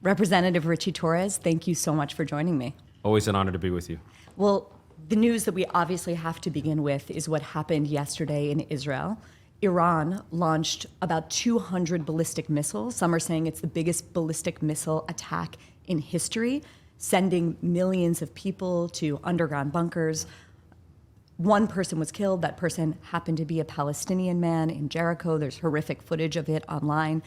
Representative Ritchie Torres, thank you so much for joining me. Always an honor to be with you. Well, the news that we obviously have to begin with is what happened yesterday in Israel. Iran launched about 200 ballistic missiles. Some are saying it's the biggest ballistic missile attack in history, sending millions of people to underground bunkers. One person was killed. That person happened to be a Palestinian man in Jericho. There's horrific footage of it online.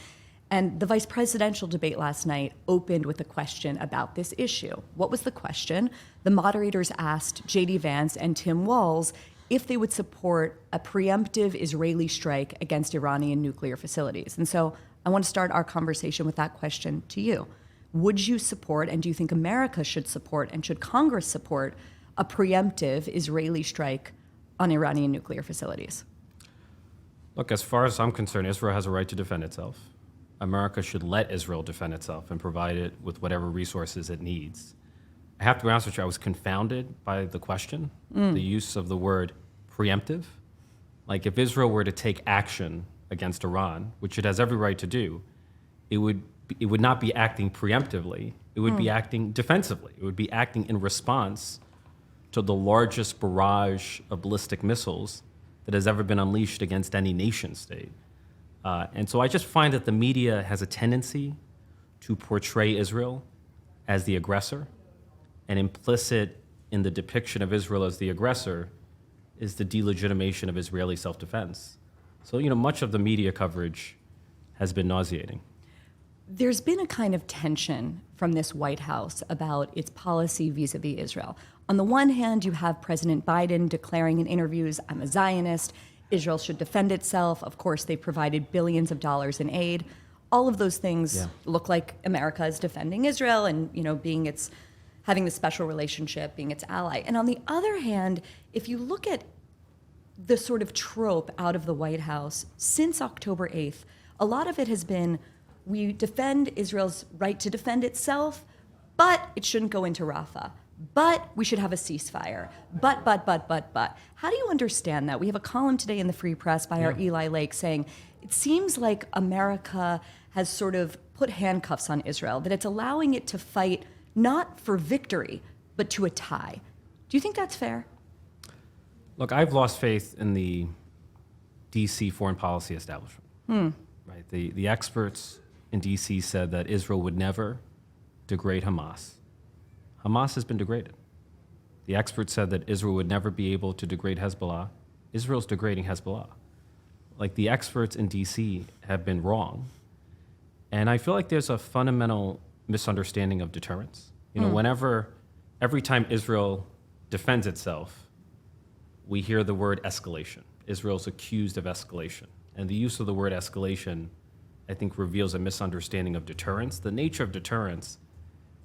And the vice presidential debate last night opened with a question about this issue. What was the question? The moderators asked J.D. Vance and Tim Walz if they would support a preemptive Israeli strike against Iranian nuclear facilities. And so I want to start our conversation with that question to you. Would you support, and do you think America should support, and should Congress support, a preemptive Israeli strike on Iranian nuclear facilities? Look, as far as I'm concerned, Israel has a right to defend itself. America should let Israel defend itself and provide it with whatever resources it needs. I have to be honest with you, I was confounded by the question, the use of the word preemptive. Like, if Israel were to take action against Iran, which it has every right to do, it would not be acting preemptively. It would be acting defensively. It would be acting in response to the largest barrage of ballistic missiles that has ever been unleashed against any nation state. And so I just find that the media has a tendency to portray Israel as the aggressor, and implicit in the depiction of Israel as the aggressor is the delegitimation of Israeli self-defense. So, much of the media coverage has been nauseating. There's been a kind of tension from this White House about its policy vis-a-vis Israel. On the one hand, you have President Biden declaring in interviews, "I'm a Zionist. Israel should defend itself." Of course, they provided billions of dollars in aid. All of those things look like America is defending Israel and, having the special relationship, being its ally. And on the other hand, if you look at the sort of trope out of the White House since October 8th, a lot of it has been, we defend Israel's right to defend itself, but it shouldn't go into Rafah. But we should have a ceasefire. But. How do you understand that? We have a column today in the Free Press by our Eli Lake saying, it seems like America has sort of put handcuffs on Israel, that it's allowing it to fight not for victory, but to a tie. Do you think that's fair? Look, I've lost faith in the D.C. foreign policy establishment. Right? The experts in D.C. said that Israel would never degrade Hamas. Hamas has been degraded. The experts said that Israel would never be able to degrade Hezbollah. Israel's degrading Hezbollah. Like, the experts in D.C. have been wrong. And I feel like there's a fundamental misunderstanding of deterrence. Every time Israel defends itself, we hear the word escalation. Israel's accused of escalation. And the use of the word escalation, I think, reveals a misunderstanding of deterrence. The nature of deterrence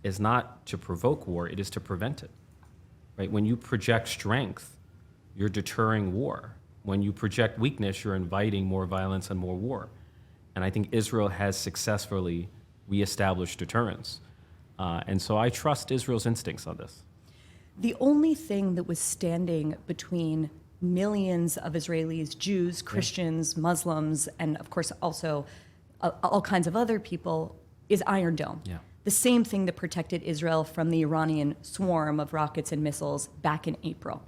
is not to provoke war, it is to prevent it. Right? When you project strength, you're deterring war. When you project weakness, you're inviting more violence and more war. And I think Israel has successfully reestablished deterrence. And so I trust Israel's instincts on this. The only thing that was standing between millions of Israelis, Jews, Christians, Muslims, and of course also all kinds of other people, is Iron Dome. Yeah. The same thing that protected Israel from the Iranian swarm of rockets and missiles back in April.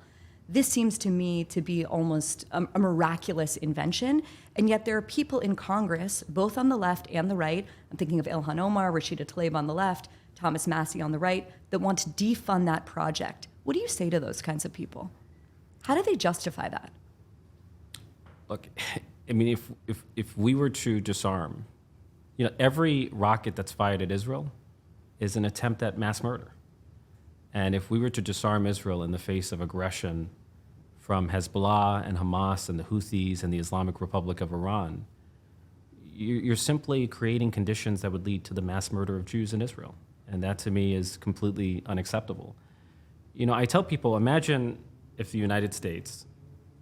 This seems to me to be almost a miraculous invention, and yet there are people in Congress, both on the left and the right, I'm thinking of Ilhan Omar, Rashida Tlaib on the left, Thomas Massie on the right, that want to defund that project. What do you say to those kinds of people? How do they justify that? Look, I mean, if we were to disarm, every rocket that's fired at Israel is an attempt at mass murder. And if we were to disarm Israel in the face of aggression from Hezbollah and Hamas and the Houthis and the Islamic Republic of Iran, you're simply creating conditions that would lead to the mass murder of Jews in Israel. And that, to me, is completely unacceptable. I tell people, imagine if the United States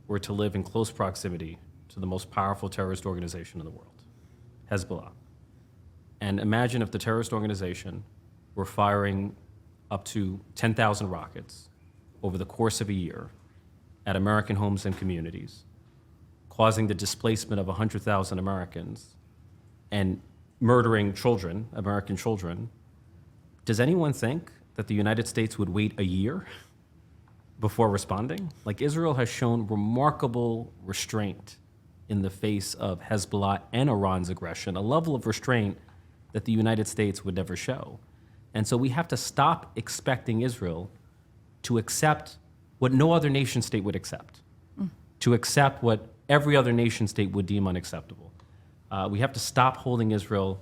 were to live in close proximity to the most powerful terrorist organization in the world, Hezbollah. And imagine if the terrorist organization were firing up to 10,000 rockets over the course of a year at American homes and communities, causing the displacement of 100,000 Americans and murdering children, American children, does anyone think that the United States would wait a year before responding? Like, Israel has shown remarkable restraint in the face of Hezbollah and Iran's aggression, a level of restraint that the United States would never show. And so we have to stop expecting Israel to accept what no other nation state would accept, to accept what every other nation state would deem unacceptable. We have to stop holding Israel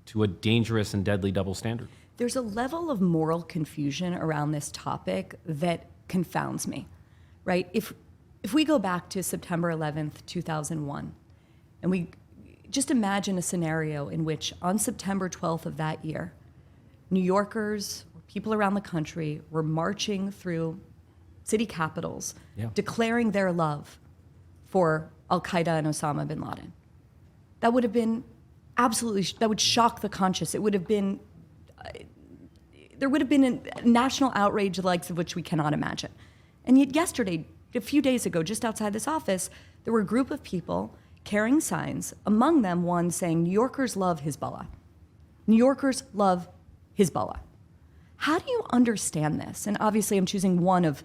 to a dangerous and deadly double standard. There's a level of moral confusion around this topic that confounds me, right? If we go back to September 11th, 2001, and we just imagine a scenario in which on September 12th of that year, New Yorkers, people around the country were marching through city capitals, declaring their love for Al-Qaeda and Osama bin Laden. That would have been absolutely, that would shock the conscious. It would have been, there would have been a national outrage the likes of which we cannot imagine. And yet yesterday, a few days ago, just outside this office, there were a group of people carrying signs, among them one saying, New Yorkers love Hezbollah. New Yorkers love Hezbollah. How do you understand this? And obviously I'm choosing one of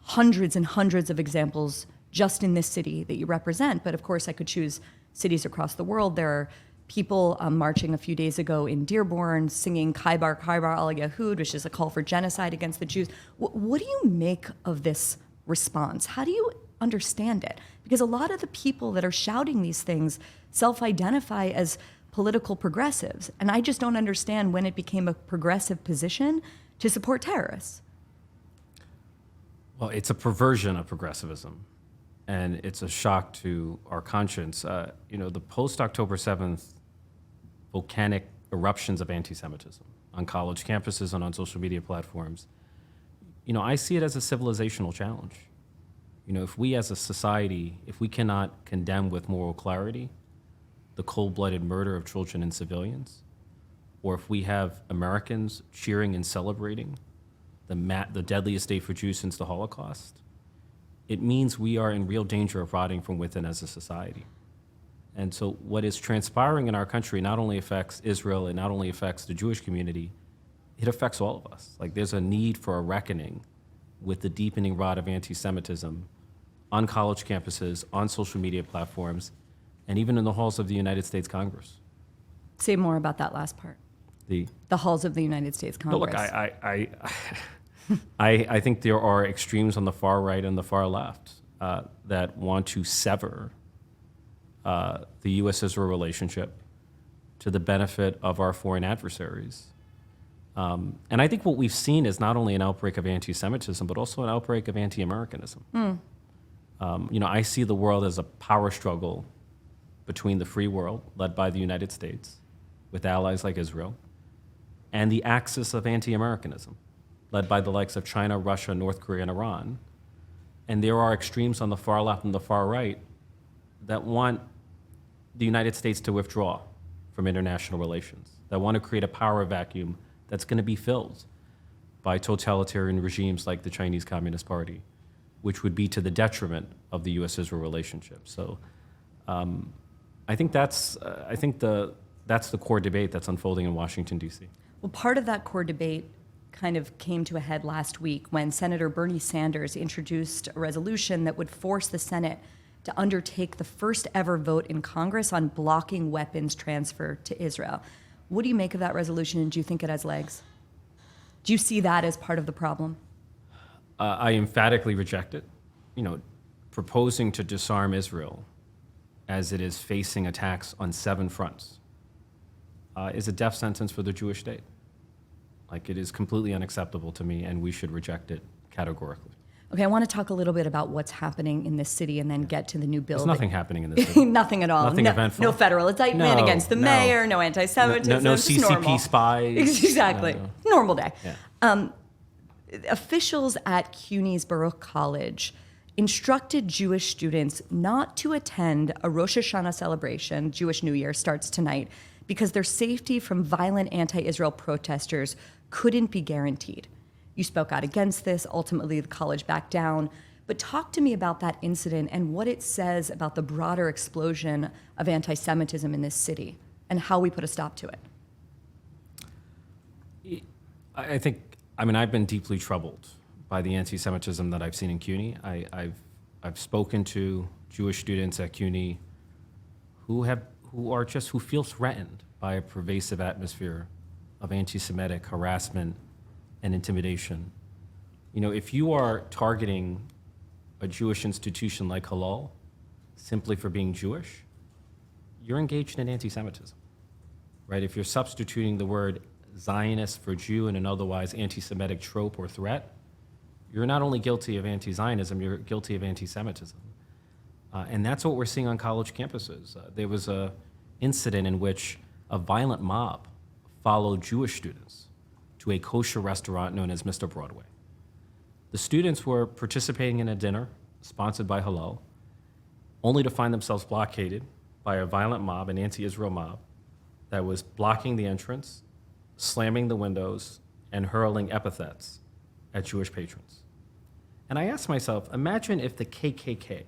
hundreds and hundreds of examples just in this city that you represent, but of course I could choose cities across the world. There are people marching a few days ago in Dearborn singing Khaybar Khaybar al Yahud, which is a call for genocide against the Jews. What do you make of this response? How do you understand it? Because a lot of the people that are shouting these things self-identify as political progressives, and I just don't understand when it became a progressive position to support terrorists. Well, it's a perversion of progressivism, and it's a shock to our conscience. The post-October 7th volcanic eruptions of anti-Semitism on college campuses and on social media platforms, I see it as a civilizational challenge. If we as a society, if we cannot condemn with moral clarity the cold-blooded murder of children and civilians, or if we have Americans cheering and celebrating the deadliest state for Jews since the Holocaust, it means we are in real danger of rotting from within as a society. And so what is transpiring in our country not only affects Israel, it not only affects the Jewish community, it affects all of us. Like, there's a need for a reckoning with the deepening rot of anti-Semitism on college campuses, on social media platforms, and even in the halls of the United States Congress. Say more about that last part. The halls of the United States Congress. No, look, I think there are extremes on the far right and the far left that want to sever the U.S.-Israel relationship to the benefit of our foreign adversaries. And I think what we've seen is not only an outbreak of anti-Semitism, but also an outbreak of anti-Americanism. I see the world as a power struggle between the free world, led by the United States, with allies like Israel, and the axis of anti-Americanism, led by the likes of China, Russia, North Korea, and Iran. And there are extremes on the far left and the far right that want the United States to withdraw from international relations, that want to create a power vacuum that's going to be filled by totalitarian regimes like the Chinese Communist Party, which would be to the detriment of the U.S.-Israel relationship. So I think that's the core debate that's unfolding in Washington, D.C. Well, part of that core debate kind of came to a head last week when Senator Bernie Sanders introduced a resolution that would force the Senate to undertake the first ever vote in Congress on blocking weapons transfer to Israel. What do you make of that resolution, and do you think it has legs? Do you see that as part of the problem? I emphatically reject it. Proposing to disarm Israel as it is facing attacks on 7 fronts is a death sentence for the Jewish state. Like, it is completely unacceptable to me, and we should reject it categorically. Okay, I want to talk a little bit about what's happening in this city and then get to the new bill. There's nothing happening in this city. Nothing at all. Nothing eventful. No federal indictment against the mayor, no anti-Semitism. No just CCP normal. spies. Exactly. No. Normal day. Yeah. Officials at CUNY's Baruch College instructed Jewish students not to attend a Rosh Hashanah celebration, Jewish New Year starts tonight, because their safety from violent anti-Israel protesters couldn't be guaranteed. You spoke out against this. Ultimately, the college backed down. But talk to me about that incident and what it says about the broader explosion of anti-Semitism in this city and how we put a stop to it. I think, I mean, I've been deeply troubled by the anti-Semitism that I've seen in CUNY. I've spoken to Jewish students at CUNY who feel threatened by a pervasive atmosphere of anti-Semitic harassment and intimidation. You know, if you are targeting a Jewish institution like Halal simply for being Jewish, you're engaged in anti-Semitism, right? If you're substituting the word Zionist for Jew in an otherwise anti-Semitic trope or threat, you're not only guilty of anti-Zionism, you're guilty of anti-Semitism. And that's what we're seeing on college campuses. There was an incident in which a violent mob followed Jewish students to a kosher restaurant known as Mr. Broadway. The students were participating in a dinner sponsored by Halal, only to find themselves blockaded by a violent mob, an anti-Israel mob, that was blocking the entrance, slamming the windows, and hurling epithets at Jewish patrons. And I asked myself, imagine if the KKK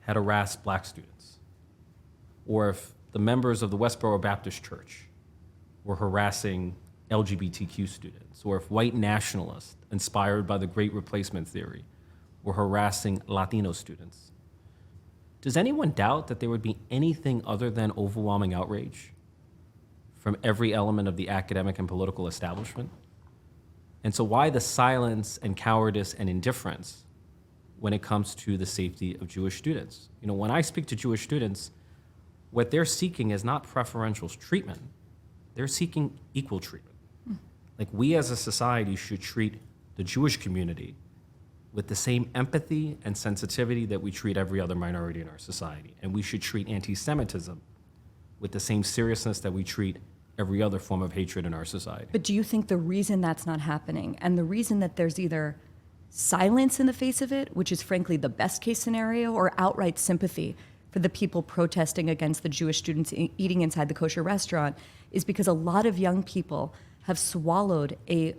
had harassed black students, or if the members of the Westboro Baptist Church were harassing LGBTQ students, or if white nationalists inspired by the Great Replacement theory were harassing Latino students. Does anyone doubt that there would be anything other than overwhelming outrage from every element of the academic and political establishment? And so why the silence and cowardice and indifference when it comes to the safety of Jewish students? You know, when I speak to Jewish students, what they're seeking is not preferential treatment. They're seeking equal treatment. Like, we as a society should treat the Jewish community with the same empathy and sensitivity that we treat every other minority in our society. And we should treat anti-Semitism with the same seriousness that we treat every other form of hatred in our society. But do you think the reason that's not happening, and the reason that there's either silence in the face of it, which is frankly the best case scenario, or outright sympathy for the people protesting against the Jewish students eating inside the kosher restaurant, is because a lot of young people have swallowed a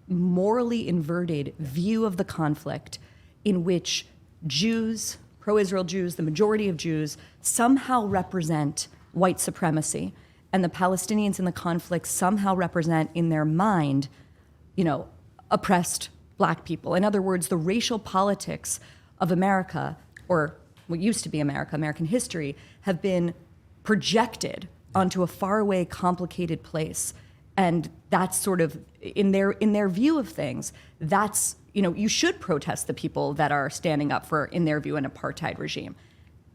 morally inverted view of the conflict in which Jews, pro-Israel Jews, the majority of Jews, somehow represent white supremacy, and the Palestinians in the conflict somehow represent in their mind, you know, oppressed black people. In other words, the racial politics of America, or what used to be America, American history, have been projected onto a faraway, complicated place. And that's sort of, in their view of things, that's, you know, you should protest the people that are standing up for, in their view, an apartheid regime.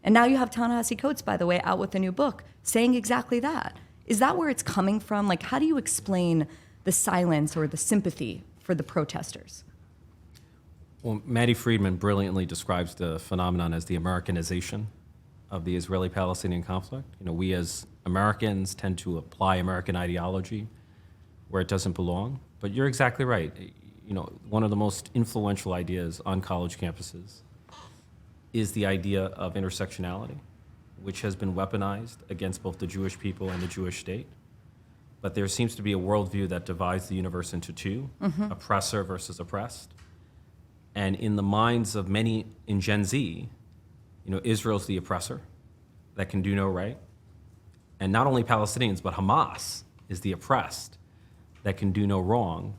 And now you have Ta-Nehisi Coates, by the way, out with a new book saying exactly that. Is that where it's coming from? Like, how do you explain the silence or the sympathy for the protesters? Well, Maddie Friedman brilliantly describes the phenomenon as the Americanization of the Israeli-Palestinian conflict. You know, we as Americans tend to apply American ideology where it doesn't belong. But you're exactly right. You know, one of the most influential ideas on college campuses is the idea of intersectionality, which has been weaponized against both the Jewish people and the Jewish state. But there seems to be a worldview that divides the universe into two, oppressor versus oppressed. And in the minds of many in Gen Z, you know, Israel's the oppressor that can do no right. And not only Palestinians, but Hamas is the oppressed that can do no wrong.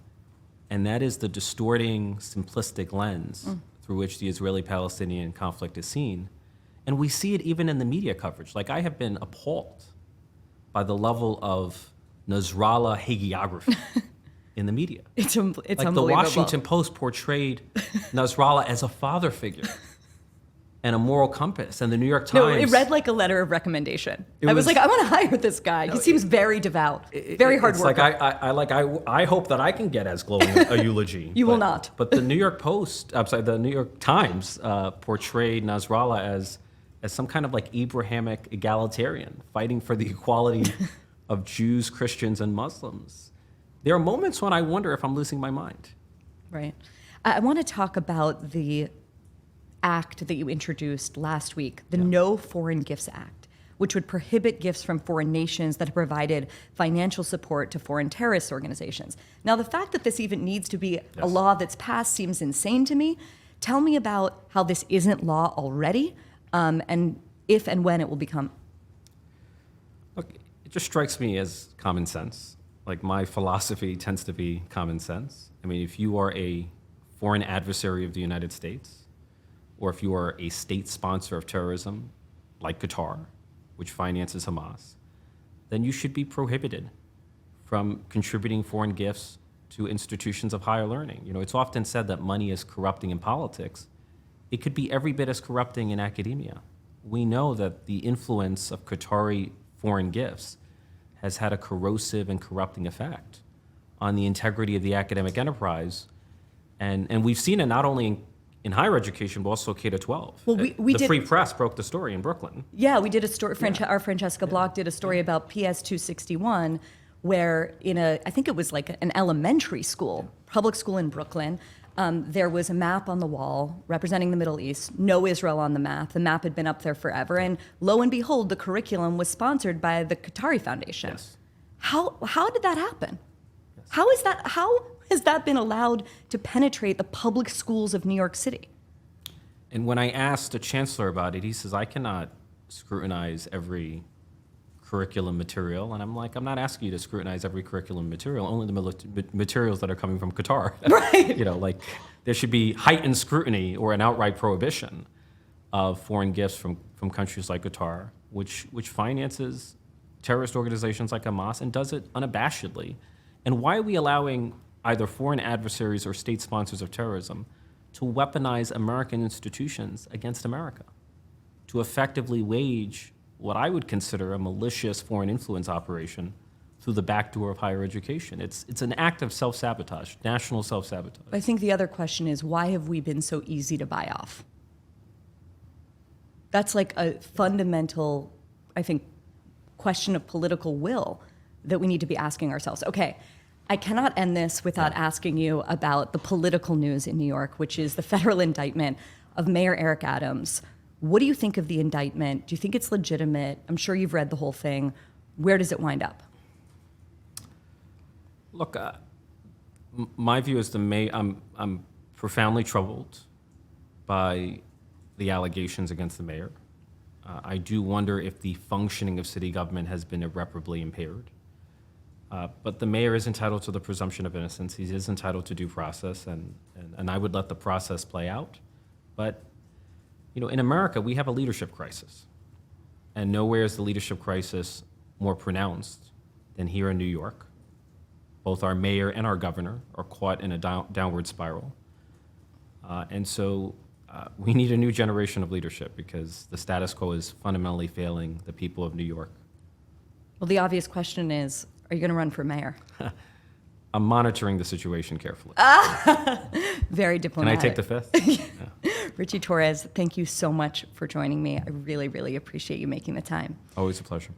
And that is the distorting, simplistic lens through which the Israeli-Palestinian conflict is seen. And we see it even in the media coverage. Like, I have been appalled by the level of Nasrallah hagiography in the media. It's like unbelievable. The Washington Post portrayed Nasrallah as a father figure and a moral compass, and the New York Times. No, it read like a letter of recommendation. I was like, I want to hire this guy. He seems very devout, very hard worker. I hope that I can get as glowing a eulogy. You will not. But the New York Post, the New York Times portrayed Nasrallah as some kind of like Abrahamic egalitarian, fighting for the equality of Jews, Christians, and Muslims. There are moments when I wonder if I'm losing my mind. Right. I want to talk about the act that you introduced last week, the No Foreign Gifts Act, which would prohibit gifts from foreign nations that have provided financial support to foreign terrorist organizations. Now, the fact that this even needs to be a law that's passed seems insane to me. Tell me about how this isn't law already, and if and when it will become. Look, it just strikes me as common sense like my philosophy tends to be common sense. I mean, if you are a foreign adversary of the United States, or if you are a state sponsor of terrorism, like Qatar, which finances Hamas, then you should be prohibited from contributing foreign gifts to institutions of higher learning. You know, it's often said that money is corrupting in politics. It could be every bit as corrupting in academia. We know that the influence of Qatari foreign gifts has had a corrosive and corrupting effect on the integrity of the academic enterprise. And we've seen it not only in higher education, but also K-12. Well, we the did, Free Press broke the story in Brooklyn. Yeah, we did a story, our Francesca Block did a story about PS 261, where I think it was like an elementary school, public school in Brooklyn, there was a map on the wall representing the Middle East, no Israel on the map. The map had been up there forever, and lo and behold, the curriculum was sponsored by the Qatari Foundation. Yes. How did that happen? Yes. How has that been allowed to penetrate the public schools of New York City? And when I asked the chancellor about it, he says, I cannot scrutinize every curriculum material. And I'm like, I'm not asking you to scrutinize every curriculum material, only the materials that are coming from Qatar. Right. You know, like there should be heightened scrutiny or an outright prohibition of foreign gifts from countries like Qatar, which finances terrorist organizations like Hamas and does it unabashedly. And why are we allowing either foreign adversaries or state sponsors of terrorism to weaponize American institutions against America, to effectively wage what I would consider a malicious foreign influence operation through the back door of higher education? It's an act of self-sabotage, national self-sabotage. I think the other question is, why have we been so easy to buy off? That's like a fundamental, I think, question of political will that we need to be asking ourselves. Okay, I cannot end this without asking you about the political news in New York, which is the federal indictment of Mayor Eric Adams. What do you think of the indictment? Do you think it's legitimate? I'm sure you've read the whole thing. Where does it wind up? Look, my view is I'm profoundly troubled by the allegations against the mayor. I do wonder if the functioning of city government has been irreparably impaired. But the mayor is entitled to the presumption of innocence. He is entitled to due process, and I would let the process play out. But you know, in America, we have a leadership crisis. And nowhere is the leadership crisis more pronounced than here in New York. Both our mayor and our governor are caught in a downward spiral. And so we need a new generation of leadership because the status quo is fundamentally failing the people of New York. Well, the obvious question is, are you going to run for mayor? I'm monitoring the situation carefully. Very diplomatic. Can I take the fifth? Yeah. Ritchie Torres, thank you so much for joining me. I really, really appreciate you making the time. Always a pleasure.